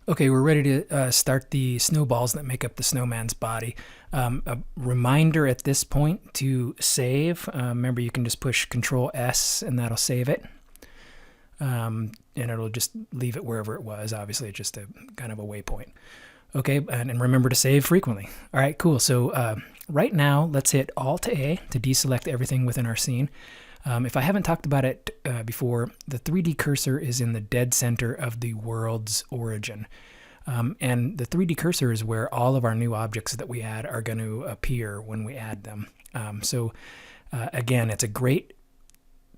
Okay, we're ready to start the snowballs that make up the snowman's body. A reminder at this point to save. Remember, you can just push Control S and that'll save it. And it'll just leave it wherever it was. Obviously, it's just a kind of a waypoint. Okay, and remember to save frequently. All right, cool. So right now, let's hit Alt-A to deselect everything within our scene. If I haven't talked about it before, the 3D cursor is in the dead center of the world's origin. And the 3D cursor is where all of our new objects that we add are going to appear when we add them. Again, it's a great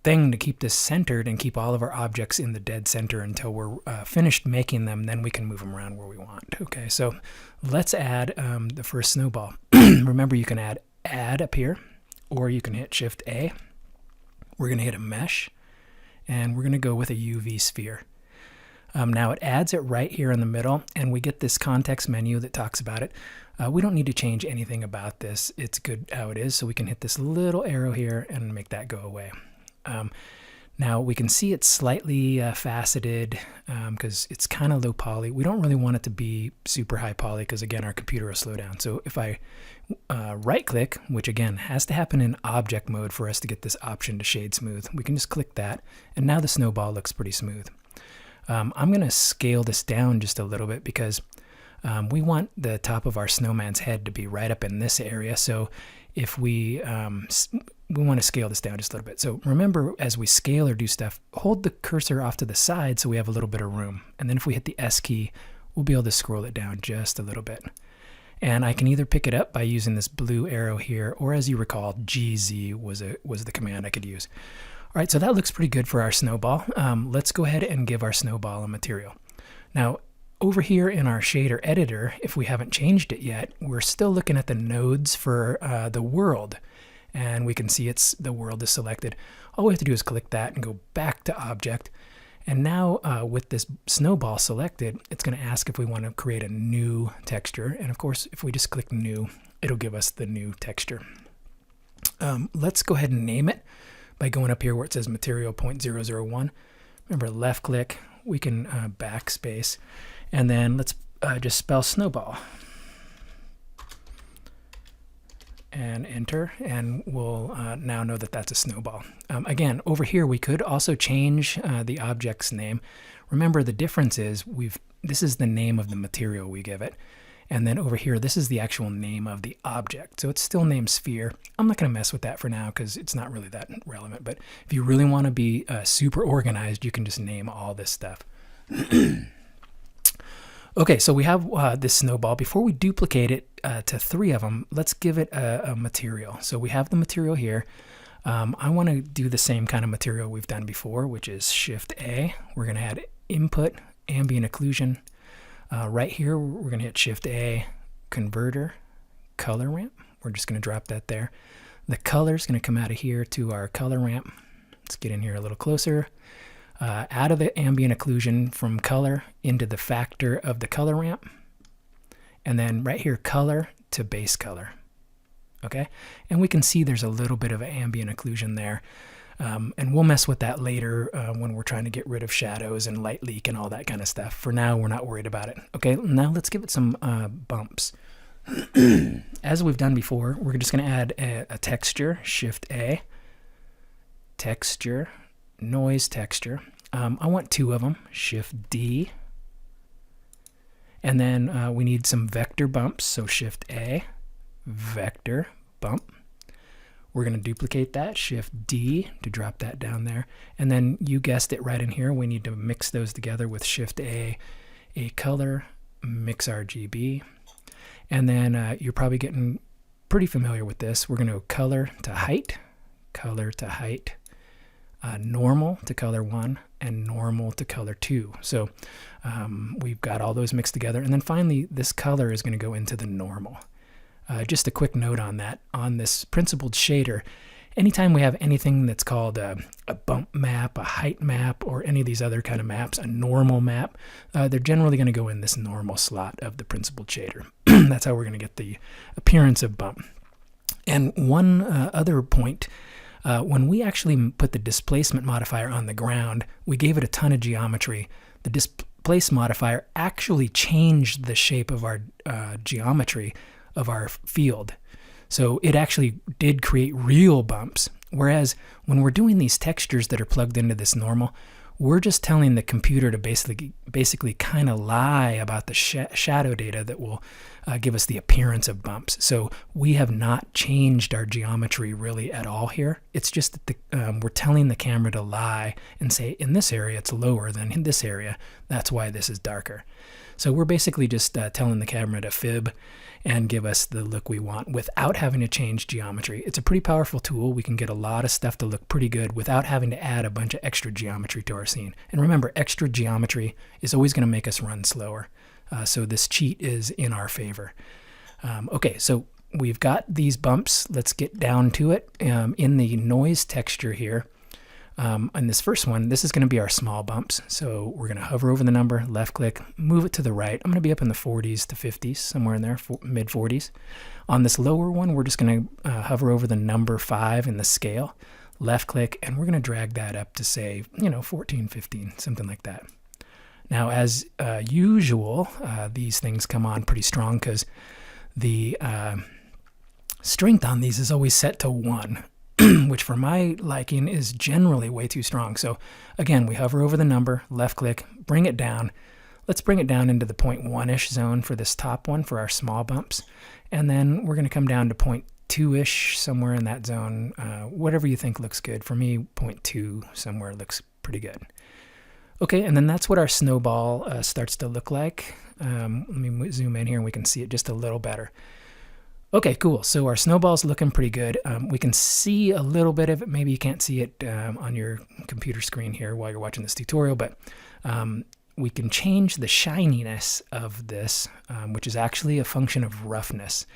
thing to keep this centered and keep all of our objects in the dead center until we're finished making them. Then we can move them around where we want. Okay, so let's add the first snowball. Remember, you can add up here, or you can hit Shift-A. We're going to hit a mesh, and we're going to go with a UV sphere. Now it adds it right here in the middle, and we get this context menu that talks about it. We don't need to change anything about this. It's good how it is, so we can hit this little arrow here and make that go away. Now we can see it's slightly faceted because it's kind of low poly. We don't really want it to be super high poly because, again, our computer will slow down. So if I right click, which again has to happen in object mode for us to get this option to shade smooth, we can just click that, and now the snowball looks pretty smooth. I'm going to scale this down just a little bit because we want the top of our snowman's head to be right up in this area. So if we want to scale this down just a little bit. So remember, as we scale or do stuff, hold the cursor off to the side so we have a little bit of room. And then if we hit the S key, we'll be able to scroll it down just a little bit. And I can either pick it up by using this blue arrow here, or as you recall, GZ was the command I could use. All right, so that looks pretty good for our snowball. Let's go ahead and give our snowball a material. Now, over here in our shader editor, if we haven't changed it yet, we're still looking at the nodes for the world. And we can see the world is selected. All we have to do is click that and go back to object. And now with this snowball selected, it's going to ask if we want to create a new texture. And of course, if we just click new, it'll give us the new texture. Let's go ahead and name it by going up here where it says material 0.001. Remember, left click, we can backspace. And then let's just spell snowball. And enter, and we'll now know that that's a snowball. Again, over here we could also change the object's name. Remember, the difference is this is the name of the material we give it, and then over here this is the actual name of the object. So it's still named sphere. I'm not going to mess with that for now because it's not really that relevant. But if you really want to be super organized, you can just name all this stuff. Okay, so we have this snowball. Before we duplicate it to 3 of them, let's give it a material. So we have the material here. I want to do the same kind of material we've done before, which is Shift-A. We're going to add input, ambient occlusion. Right here, we're going to hit Shift-A, converter, color ramp. We're just going to drop that there. The color is going to come out of here to our color ramp. Let's get in here a little closer. Out of the ambient occlusion from color into the factor of the color ramp. And then right here, color to base color. Okay, and we can see there's a little bit of ambient occlusion there. And we'll mess with that later when we're trying to get rid of shadows and light leak and all that kind of stuff. For now, we're not worried about it. Okay, now let's give it some bumps. As we've done before, we're just going to add a texture, Shift-A, texture, noise texture. I want 2 of them, Shift-D. And then we need some vector bumps, so Shift-A, vector bump. We're going to duplicate that, Shift-D to drop that down there. And then you guessed it right in here, we need to mix those together with Shift-A, a color, mix RGB. And then you're probably getting pretty familiar with this. We're going to go color to height, normal to color 1, and normal to color 2. So we've got all those mixed together. And then finally, this color is going to go into the normal. Just a quick note on that. On this principled shader, anytime we have anything that's called a bump map, a height map, or any of these other kind of maps, a normal map, they're generally going to go in this normal slot of the principled shader. That's how we're going to get the appearance of bump. And one other point, when we actually put the displacement modifier on the ground, we gave it a ton of geometry. The displace modifier actually changed the shape of our geometry of our field. So it actually did create real bumps. Whereas when we're doing these textures that are plugged into this normal, we're just telling the computer to basically kind of lie about the shadow data that will give us the appearance of bumps. So we have not changed our geometry really at all here. It's just that we're telling the camera to lie and say, in this area it's lower than in this area. That's why this is darker. So we're basically just telling the camera to fib and give us the look we want without having to change geometry. It's a pretty powerful tool. We can get a lot of stuff to look pretty good without having to add a bunch of extra geometry to our scene. And remember, extra geometry is always going to make us run slower. So this cheat is in our favor. Okay, so we've got these bumps. Let's get down to it. In the noise texture here, on this first one, this is going to be our small bumps. So we're going to hover over the number, left click, move it to the right. I'm going to be up in the 40s to 50s, somewhere in there, mid 40s. On this lower one, we're just going to hover over the number 5 in the scale, left click, and we're going to drag that up to say, 14, 15, something like that. Now, as usual, these things come on pretty strong because the strength on these is always set to 1. Which for my liking is generally way too strong. So again, we hover over the number, left click, bring it down. Let's bring it down into the 0.1-ish zone for this top one for our small bumps. And then we're going to come down to 0.2-ish, somewhere in that zone. Whatever you think looks good. For me, 0.2 somewhere looks pretty good. Okay, and then that's what our snowball starts to look like. Let me zoom in here and we can see it just a little better. Okay, cool. So our snowball's looking pretty good. We can see a little bit of it. Maybe you can't see it on your computer screen here while you're watching this tutorial, but we can change the shininess of this, which is actually a function of roughness.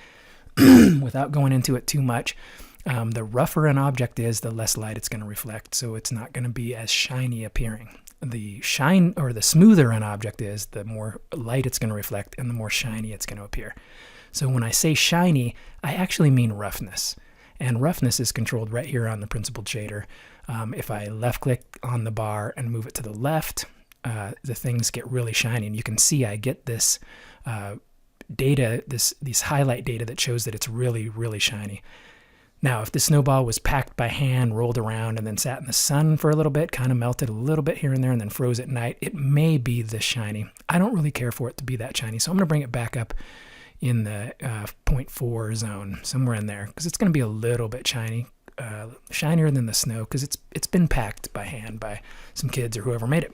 Without going into it too much, the rougher an object is, the less light it's going to reflect, so it's not going to be as shiny appearing. The smoother an object is, the more light it's going to reflect and the more shiny it's going to appear. So when I say shiny, I actually mean roughness. And roughness is controlled right here on the principled shader. If I left click on the bar and move it to the left, the things get really shiny. And you can see I get this data, these highlight data that shows that it's really, really shiny. Now, if the snowball was packed by hand, rolled around, and then sat in the sun for a little bit, kind of melted a little bit here and there, and then froze at night, it may be this shiny. I don't really care for it to be that shiny, so I'm going to bring it back up in the 0.4 zone, somewhere in there, because it's going to be a little bit shiny, shinier than the snow, because it's been packed by hand by some kids or whoever made it.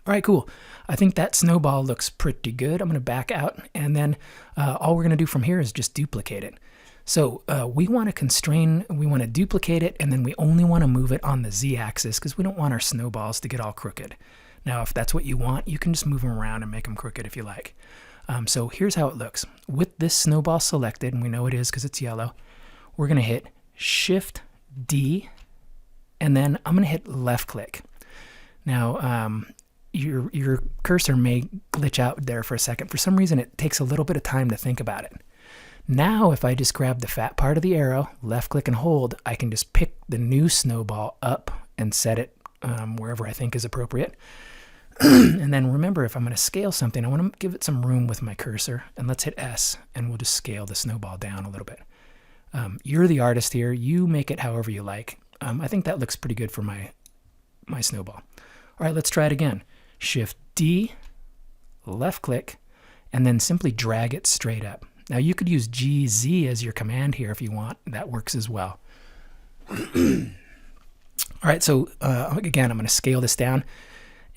All right, cool. I think that snowball looks pretty good. I'm going to back out, and then all we're going to do from here is just duplicate it. So we want to duplicate it, and then we only want to move it on the z-axis because we don't want our snowballs to get all crooked. Now, if that's what you want, you can just move them around and make them crooked if you like. So here's how it looks. With this snowball selected, and we know it is because it's yellow, we're going to hit Shift-D, and then I'm going to hit left-click. Now, your cursor may glitch out there for a second. For some reason, it takes a little bit of time to think about it. Now, if I just grab the fat part of the arrow, left-click and hold, I can just pick the new snowball up and set it wherever I think is appropriate. And then remember, if I'm going to scale something, I want to give it some room with my cursor. And let's hit S, and we'll just scale the snowball down a little bit. You're the artist here. You make it however you like. I think that looks pretty good for my snowball. All right, let's try it again. Shift-D, left-click, and then simply drag it straight up. Now, you could use GZ as your command here if you want. That works as well. All right, so again, I'm going to scale this down.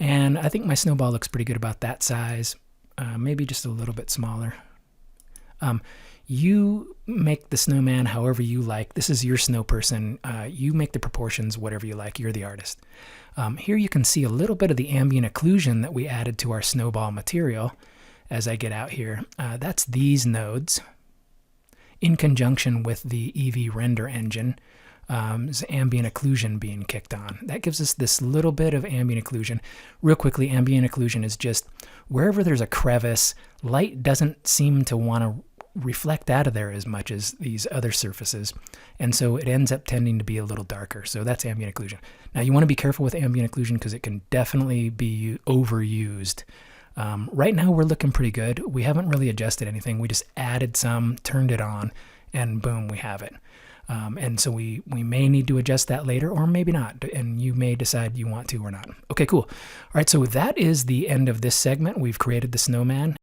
And I think my snowball looks pretty good about that size, maybe just a little bit smaller. You make the snowman however you like. This is your snow person. You make the proportions whatever you like. You're the artist. Here you can see a little bit of the ambient occlusion that we added to our snowball material as I get out here. That's these nodes in conjunction with the Eevee render engine. Ambient occlusion being kicked on. That gives us this little bit of ambient occlusion. Real quickly, ambient occlusion is just wherever there's a crevice, light doesn't seem to want to reflect out of there as much as these other surfaces, and so it ends up tending to be a little darker. So that's ambient occlusion. Now you want to be careful with ambient occlusion because it can definitely be overused. Right now we're looking pretty good. We haven't really adjusted anything. We just added some, turned it on, and boom, we have it. And so we may need to adjust that later, or maybe not, and you may decide you want to or not. Okay, cool. All right, so that is the end of this segment. We've created the snowman.